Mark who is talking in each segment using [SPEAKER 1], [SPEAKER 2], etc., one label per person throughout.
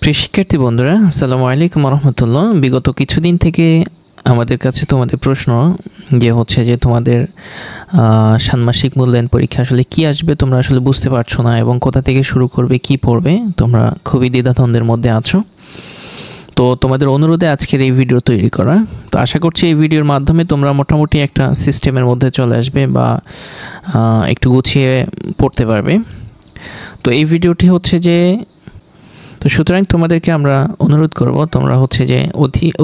[SPEAKER 1] প্রিয় শিক্ষার্থী বন্ধুরা, আসসালামু আলাইকুম রহমতুল্লাহ। বিগত কিছুদিন থেকে আমাদের কাছে তোমাদের প্রশ্ন যে হচ্ছে যে তোমাদের ষান্মাসিক মূল্যায়ন পরীক্ষা আসলে কি আসবে, তোমরা আসলে বুঝতে পারছো না এবং কোথা থেকে শুরু করবে, কি পড়বে, তোমরা খুবই দ্বিধাদ্বন্দ্বের মধ্যে আছো। তো তোমাদের অনুরোধে আজকের এই ভিডিও তৈরি করা। তো আশা করছি এই ভিডিওর মাধ্যমে তোমরা মোটামুটি একটা সিস্টেমের মধ্যে চলে আসবে বা একটু গুছিয়ে পড়তে পারবে। তো এই ভিডিওটি হচ্ছে যে সুতরাং তোমাদেরকে আমরা অনুরোধ করব, তোমরা হচ্ছে যে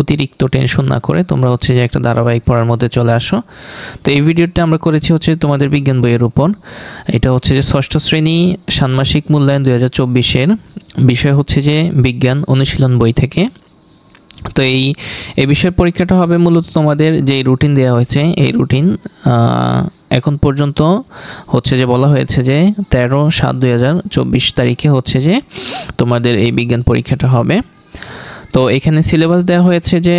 [SPEAKER 1] অতিরিক্ত টেনশন না করে তোমরা হচ্ছে যে একটা ধারাবাহিক পড়ার মধ্যে চলে আসো। তো এই ভিডিওটা আমরা করেছি হচ্ছে তোমাদের বিজ্ঞান বইয়ের উপর। এটা হচ্ছে যে ষষ্ঠ শ্রেণী ষান্মাসিক মূল্যায়ন 2024-এর বিষয় হচ্ছে যে বিজ্ঞান অনুশীলন বই থেকে। তো এই বিষয়ের পরীক্ষাটা হবে মূলত তোমাদের যে রুটিন দেওয়া হয়েছে, এই রুটিন এখন পর্যন্ত হচ্ছে যে বলা হয়েছে যে 13/7/2024 তারিখে হচ্ছে যে তোমাদের এই বিজ্ঞান পরীক্ষাটা হবে। তো এখানে সিলেবাস দেওয়া হয়েছে যে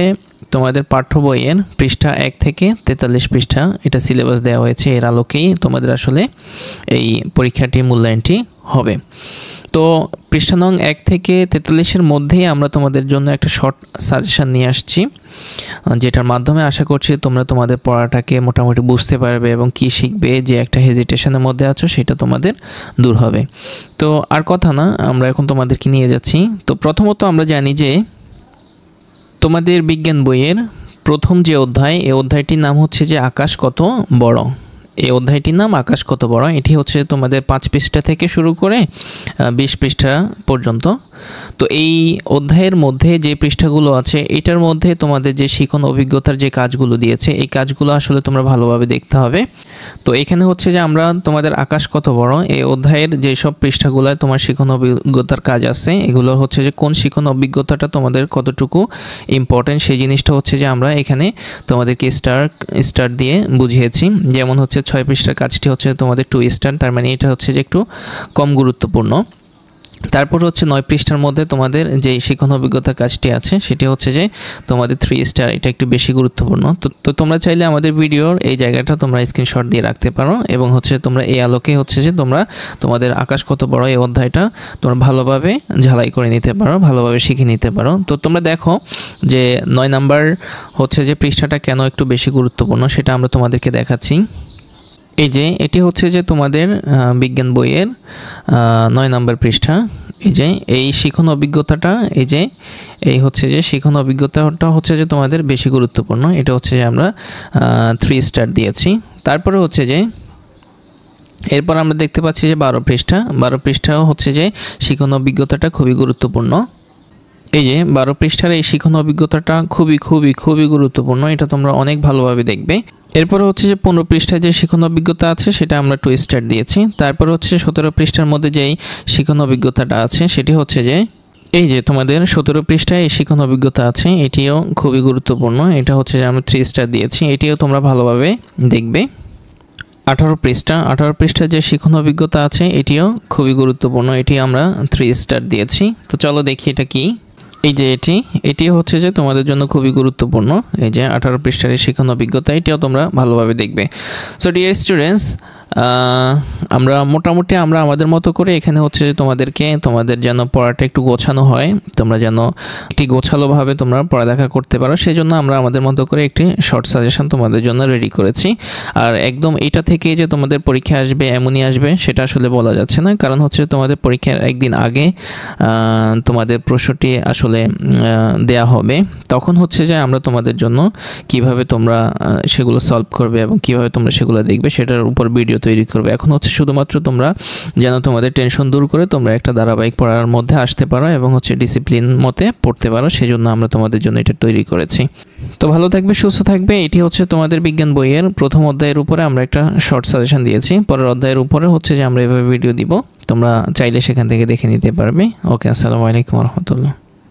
[SPEAKER 1] তোমাদের পাঠ্য বইয়ের পৃষ্ঠা 1 থেকে 43 পৃষ্ঠা, এটা সিলেবাস দেওয়া হয়েছে। এর আলোকেই তোমাদের আসলে এই পরীক্ষাটি মূল্যায়নটি হবে। তো পৃষ্ঠা নং 1 থেকে 43-এর মধ্যেই আমরা তোমাদের জন্য একটা শর্ট সাজেশন নিয়ে আসছি, যেটার মাধ্যমে আশা করছি তোমরা তোমাদের পড়াটাকে মোটামুটি বুঝতে পারবে এবং কি শিখবে, যে একটা হেজিটেশনের মধ্যে আছো সেটা তোমাদের দূর হবে। তো আর কথা না, আমরা এখন তোমাদেরকে নিয়ে যাচ্ছি। তো প্রথমত আমরা জানি যে তোমাদের বিজ্ঞান বইয়ের প্রথম যে অধ্যায়, এই অধ্যায়টির নাম হচ্ছে যে আকাশ কত বড়। এই অধ্যায়টির নাম আকাশ কত বড়। এটি হচ্ছে তোমাদের 5 পৃষ্ঠা থেকে শুরু করে 20 পৃষ্ঠা পর্যন্ত। তো এই অধ্যায়ের মধ্যে যে পৃষ্ঠাগুলো আছে, এটার মধ্যে তোমাদের যে শিখন অভিজ্ঞতার যে কাজগুলো দিয়েছে, এই কাজগুলো আসলে তোমরা ভালোভাবে দেখতে হবে। তো এখানে হচ্ছে যে আমরা তোমাদের আকাশ কত বড় এই অধ্যায়ের যেসব পৃষ্ঠাগুলোয় তোমার শিখন অভিজ্ঞতার কাজ আছে, এগুলো হচ্ছে যে কোন শিখন অভিজ্ঞতাটা তোমাদের কতটুকু ইম্পর্টেন্ট, সেই জিনিসটা হচ্ছে যে আমরা এখানে তোমাদেরকে স্টার দিয়ে বুঝিয়েছি। যেমন হচ্ছে 6 পৃষ্ঠার কাজটি হচ্ছে তোমাদের 2 স্টার, তার মানে এটা হচ্ছে যে একটু কম গুরুত্বপূর্ণ। তারপর হচ্ছে 9 পৃষ্ঠার মধ্যে তোমাদের যে শিখন অভিজ্ঞতার কাজটি আছে, সেটি হচ্ছে যে তোমাদের 3 স্টার, এটা একটু বেশি গুরুত্বপূর্ণ। তো তোমরা চাইলে আমাদের ভিডিওর এই জায়গাটা তোমরা স্ক্রিনশট দিয়ে রাখতে পারো এবং হচ্ছে তোমরা এই আলোকে হচ্ছে যে তোমরা তোমাদের আকাশ কত বড় এই অধ্যায়টা তোমরা ভালোভাবে ঝালাই করে নিতে পারো, ভালোভাবে শিখে নিতে পারো। তো তোমরা দেখো যে 9 নাম্বার হচ্ছে যে পৃষ্ঠাটা কেন একটু বেশি গুরুত্বপূর্ণ, সেটা আমরা তোমাদেরকে দেখাচ্ছি। এই যে এটি হচ্ছে যে তোমাদের বিজ্ঞান বইয়ের 9 নম্বর পৃষ্ঠা। এই যে এই শিখন অভিজ্ঞতাটা, এই হচ্ছে যে শিখন অভিজ্ঞতাটা হচ্ছে যে তোমাদের বেশি গুরুত্বপূর্ণ। এটা হচ্ছে যে আমরা 3 স্টার দিয়েছি। তারপরে হচ্ছে যে এরপর আমরা দেখতে পাচ্ছি যে 12 পৃষ্ঠাও হচ্ছে যে শিখন অভিজ্ঞতাটা খুবই গুরুত্বপূর্ণ। এই যে 12 পৃষ্ঠার এই শিখন অভিজ্ঞতাটা খুবই খুবই খুবই গুরুত্বপূর্ণ, এটা তোমরা অনেক ভালোভাবে দেখবে। এরপরে হচ্ছে যে 15 পৃষ্ঠায় যে শিখন অভিজ্ঞতা আছে, সেটা আমরা 2 স্টার দিয়েছি। তারপর হচ্ছে 17 পৃষ্ঠার মধ্যে যেই শিখন অভিজ্ঞতাটা আছে, সেটি হচ্ছে যে এই যে তোমাদের 17 পৃষ্ঠায় এই শিখন অভিজ্ঞতা আছে, এটিও খুবই গুরুত্বপূর্ণ, এটা হচ্ছে যে আমরা 3 স্টার দিয়েছি। এটিও তোমরা ভালোভাবে দেখবে। 18 পৃষ্ঠার যে শিখন অভিজ্ঞতা আছে, এটিও খুবই গুরুত্বপূর্ণ, এটি আমরা 3 স্টার দিয়েছি। তো চলো দেখি এটা কি। এই যে এটি হচ্ছে যে তোমাদের জন্য খুবই গুরুত্বপূর্ণ, এই যে 18 পৃষ্ঠার শিখন অভিজ্ঞতা, এটিও তোমরা ভালোভাবে দেখবে। সো ডিয়ার স্টুডেন্টস, আমরা মোটামুটি আমাদের মতো করে এখানে হচ্ছে যে তোমাদের যেন পড়াটা একটু গোছানো হয়, তোমরা যেন একটি গোছালোভাবে তোমরা পড়ালেখা করতে পারো, সেই জন্য আমরা আমাদের মতো করে একটি শর্ট সাজেশন তোমাদের জন্য রেডি করেছি। আর একদম এটা থেকে যে তোমাদের পরীক্ষা আসবে এমনই আসবে সেটা আসলে বলা যাচ্ছে না, কারণ হচ্ছে তোমাদের পরীক্ষার একদিন আগে তোমাদের প্রশ্নটি আসলে দেয়া হবে। তখন হচ্ছে যে আমরা তোমাদের জন্য কিভাবে তোমরা সেগুলো সলভ করবে এবং কিভাবে তোমরা সেগুলো দেখবে সেটার উপর ভিডিও তৈরি করবে। এখন হচ্ছে শুধুমাত্র তোমরা যেন তোমাদের টেনশন দূর করে তোমরা একটা ধারাবাহিক পড়ার মধ্যে আসতে পারো এবং হচ্ছে ডিসিপ্লিন মতে পড়তে পারো, সেই জন্য আমরা তোমাদের জন্য এটা তৈরি করেছি। তো ভালো থাকবে, সুস্থ থাকবে। এটি হচ্ছে তোমাদের বিজ্ঞান বইয়ের প্রথম অধ্যায়ের উপরে আমরা একটা শর্ট সাজেশন দিয়েছি। পরের অধ্যায়ের উপরে হচ্ছে যে আমরা এভাবে ভিডিও দিব, তোমরা চাইলে সেখান থেকে দেখে নিতে পারবে। ওকে, আসসালামু আলাইকুম রহমতুল্লাহ।